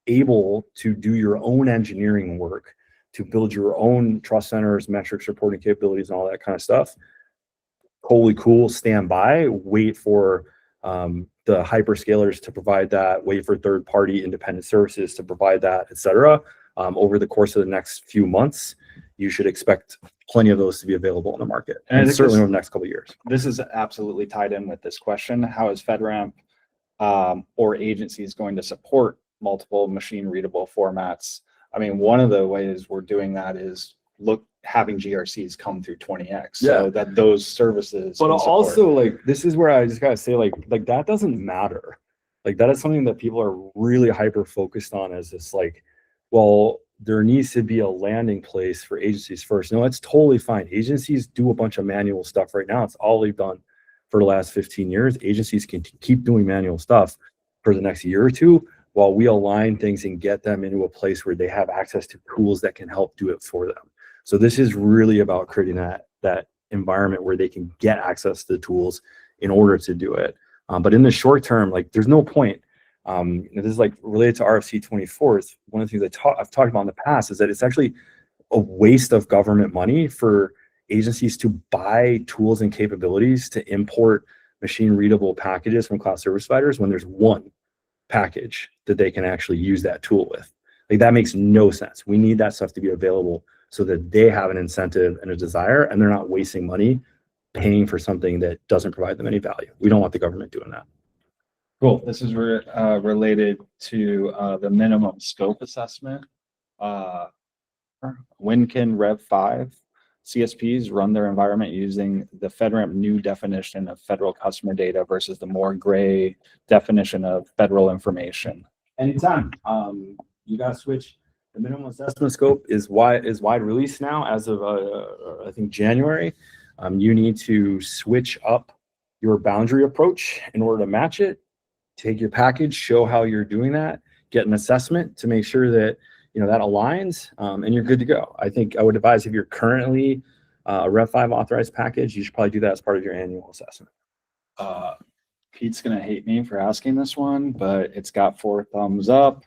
able to do your own engineering work, to build your own trust centers, metrics, reporting capabilities, and all that kind of stuff, totally cool, stand by, wait for the hyperscalers to provide that, wait for third-party independent services to provide that, et cetera. Over the course of the next few months, you should expect plenty of those to be available in the market, and certainly over the next couple of years. This is absolutely tied in with this question. How is FedRAMP or agencies going to support multiple machine-readable formats? I mean, one of the ways we're doing that is having GRCs come through 20x, so that those services. But also, like, this is where I just gotta say, like that doesn't matter. Like, that is something that people are really hyper focused on, as this like, well, there needs to be a landing place for agencies first. No, it's totally fine. Agencies do a bunch of manual stuff right now. It's all they've done for the last 15 years. Agencies can keep doing manual stuff for the next year or two while we align things and get them into a place where they have access to tools that can help do it for them. So this is really about creating that environment where they can get access to the tools in order to do it. But in the short term, like, there's no point. This is like related to RFC 24. One of the things I've talked about in the past is that it's actually a waste of government money for agencies to buy tools and capabilities to import machine-readable packages from cloud service providers when there's one package that they can actually use that tool with. Like, that makes no sense. We need that stuff to be available so that they have an incentive and a desire, and they're not wasting money paying for something that doesn't provide them any value. We don't want the government doing that. Cool. This is related to the minimum scope assessment. When can Rev 5 CSPs run their environment using the FedRAMP new definition of federal customer data versus the more gray definition of federal information? Anytime. You got to switch. The minimum assessment scope is wide release now as of I think January. You need to switch up your boundary approach in order to match it. Take your package, show how you're doing that, get an assessment to make sure that that aligns, and you're good to go. I think I would advise, if you're currently a Rev 5 authorized package, you should probably do that as part of your annual assessment. Pete's gonna hate me for asking this one, but it's got 4 thumbs up.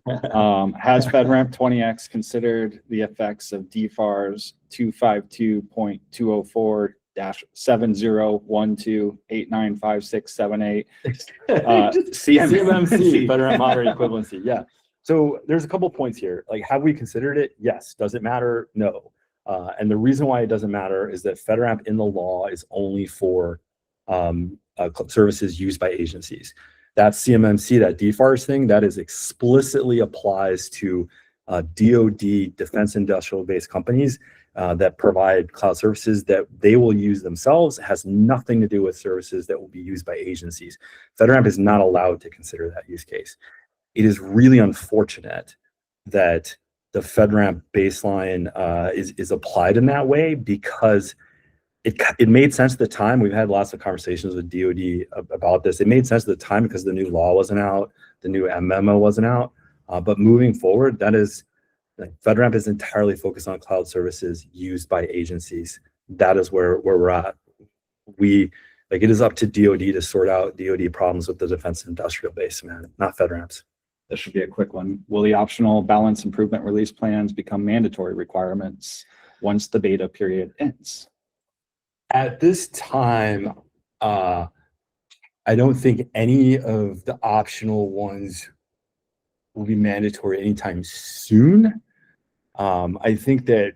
Has FedRAMP 20x considered the effects of DFARS 252.204-7012895678 CMMC, FedRAMP moderate equivalency? Yeah. So there's a couple points here. Like, have we considered it? Yes. Does it matter? No. And the reason why it doesn't matter is that FedRAMP in the law is only for services used by agencies. That CMMC, that DFARS thing, that is explicitly applies to DoD, defense industrial based companies that provide cloud services that they will use themselves. It has nothing to do with services that will be used by agencies. FedRAMP is not allowed to consider that use case. It is really unfortunate that the FedRAMP baseline is applied in that way, because it made sense at the time. We've had lots of conversations with DoD about this. It made sense at the time because the new law wasn't out, the new memo wasn't out. But moving forward, that is, like, FedRAMP is entirely focused on cloud services used by agencies. That is where we're at. It is up to DoD to sort out DoD problems with the defense industrial base, man, not FedRAMPs. This should be a quick one. Will the optional balance improvement release plans become mandatory requirements once the beta period ends? At this time, I don't think any of the optional ones will be mandatory anytime soon. I think that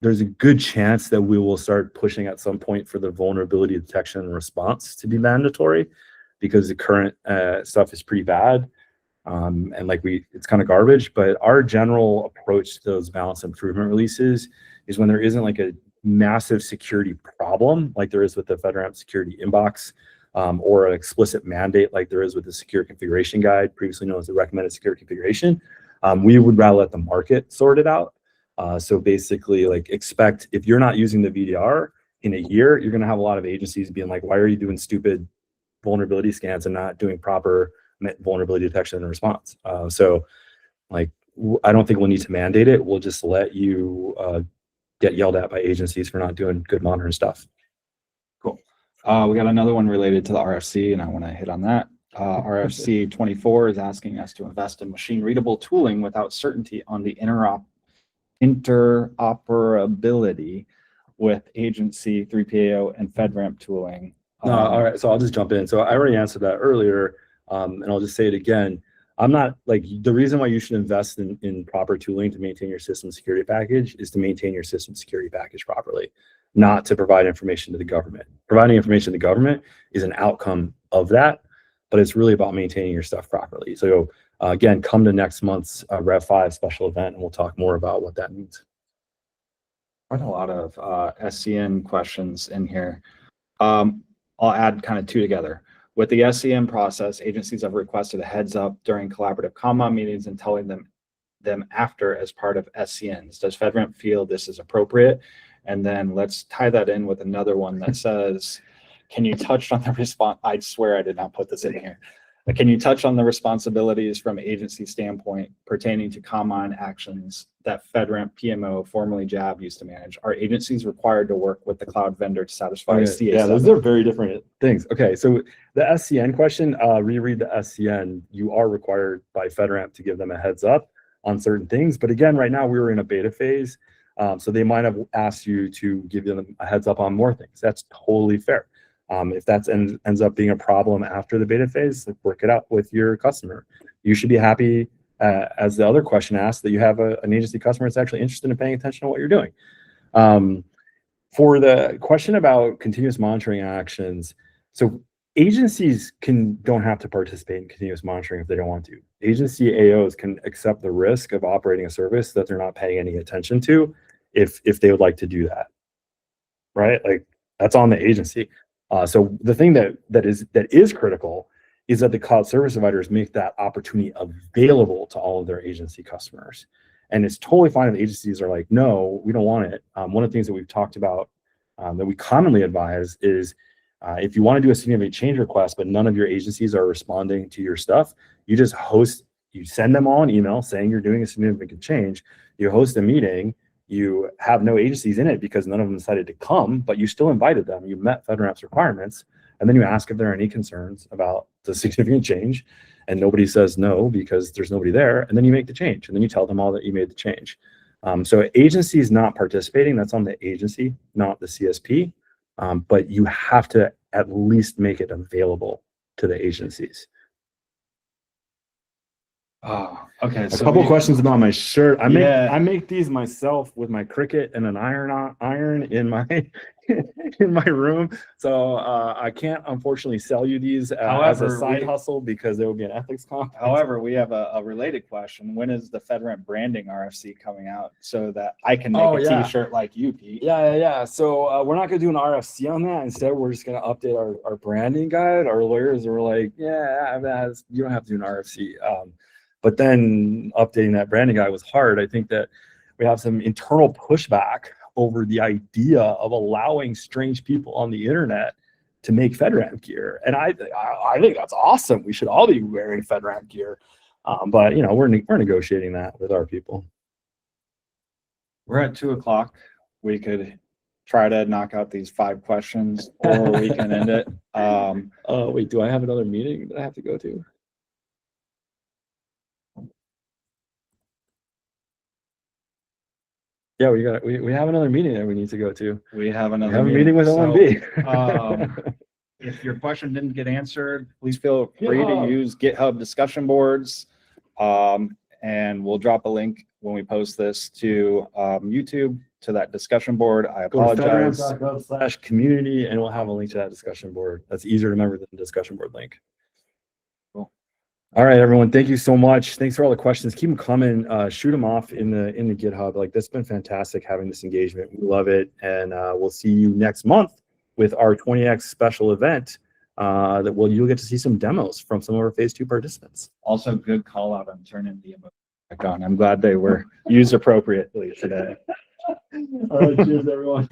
there's a good chance that we will start pushing at some point for the vulnerability detection and response to be mandatory, because the current stuff is pretty bad. And it's kind of garbage. But our general approach to those balance improvement releases is when there isn't like a massive security problem like there is with the FedRAMP security inbox, or an explicit mandate like there is with the secure configuration guide, previously known as the recommended secure configuration. We would rather let the market sort it out. So basically, expect, if you're not using the VDR in a year, you're going to have a lot of agencies being like, why are you doing stupid vulnerability scans and not doing proper vulnerability detection and response? I don't think we'll need to mandate it. We'll just let you get yelled at by agencies for not doing good monitoring stuff. Cool. We got another one related to the RFC, and I want to hit on that. RFC 24 is asking us to invest in machine-readable tooling without certainty on the interoperability with agency 3PAO and FedRAMP tooling. All right, so I'll just jump in. So I already answered that earlier, and I'll just say it again. I'm not, the reason why you should invest in proper tooling to maintain your system security package is to maintain your system security package properly, not to provide information to the government. Providing information to the government is an outcome of that, but it's really about maintaining your stuff properly. So again, come to next month's Rev 5 special event, and we'll talk more about what that means. Quite a lot of SCN questions in here. I'll add kind of two together. With the SCN process, agencies have requested a heads up during collaborative COMMON meetings and telling them after as part of SCNs. Does FedRAMP feel this is appropriate? And then let's tie that in with another one that says, can you touch on the response? I swear I did not put this in here. But can you touch on the responsibilities from agency standpoint pertaining to COMMON actions that FedRAMP PMO, formerly JAB, used to manage? Are agencies required to work with the cloud vendor to satisfy CA7? Yeah, those are very different things. Okay, so the SCN question, reread the SCN. You are required by FedRAMP to give them a heads up on certain things. But again, right now we were in a beta phase. So they might have asked you to give them a heads up on more things. That's totally fair. If that ends up being a problem after the beta phase, work it out with your customer. You should be happy, as the other question asked, that you have an agency customer that's actually interested in paying attention to what you're doing. For the question about continuous monitoring actions, so agencies don't have to participate in continuous monitoring if they don't want to. Agency AOs can accept the risk of operating a service that they're not paying any attention to if they would like to do that, right? That's on the agency. So the thing that is critical is that the cloud service providers make that opportunity available to all of their agency customers. And it's totally fine if agencies are like, no, we don't want it. One of the things that we've talked about that we commonly advise is if you want to do a significant change request, but none of your agencies are responding to your stuff, you send them all an email saying you're doing a significant change, you host a meeting, you have no agencies in it because none of them decided to come, but you still invited them. You met FedRAMP's requirements, and then you ask if there are any concerns about the significant change, and nobody says no because there's nobody there, and then you make the change, and then you tell them all that you made the change. So agencies not participating, that's on the agency, not the CSP, but you have to at least make it available to the agencies. Oh, okay. A couple questions about my shirt. I make these myself with my Cricut and an iron in my in my room. So I can't unfortunately sell you these as a side hustle because there will be an ethics conflict. However, we have a related question. When is the FedRAMP branding RFC coming out so that I can make a t-shirt like you, Pete? Yeah. So we're not going to do an RFC on that. Instead, we're just going to update our branding guide. Our lawyers are like, you don't have to do an RFC. but then updating that branding guide was hard. I think that we have some internal pushback over the idea of allowing strange people on the internet to make FedRAMP gear. And I think that's awesome. We should all be wearing FedRAMP gear. But you know, we're negotiating that with our people. We're at 2 o'clock. We could try to knock out these 5 questions, or we can end it. Wait, do I have another meeting that I have to go to? Yeah, we have another meeting that we need to go to. We have another We have a meeting with So, OMB. if your question didn't get answered, please feel free to use GitHub discussion boards. And we'll drop a link when we post this to YouTube to that discussion board. I Go to apologize. FedRAMP.gov/community, and we'll have a link to that discussion board. That's easier to remember than the discussion board link. Cool. All right, everyone. Thank you so much. Thanks for all the questions. Keep them coming. Shoot them off in the GitHub. Like, this has been fantastic having this engagement. We love it, and we'll see you next month with our 20X special event. You'll get to see some demos from some of our phase 2 participants. Also, good call out on turning the emoji back on. I'm glad they were used appropriately today. All right, cheers, everyone.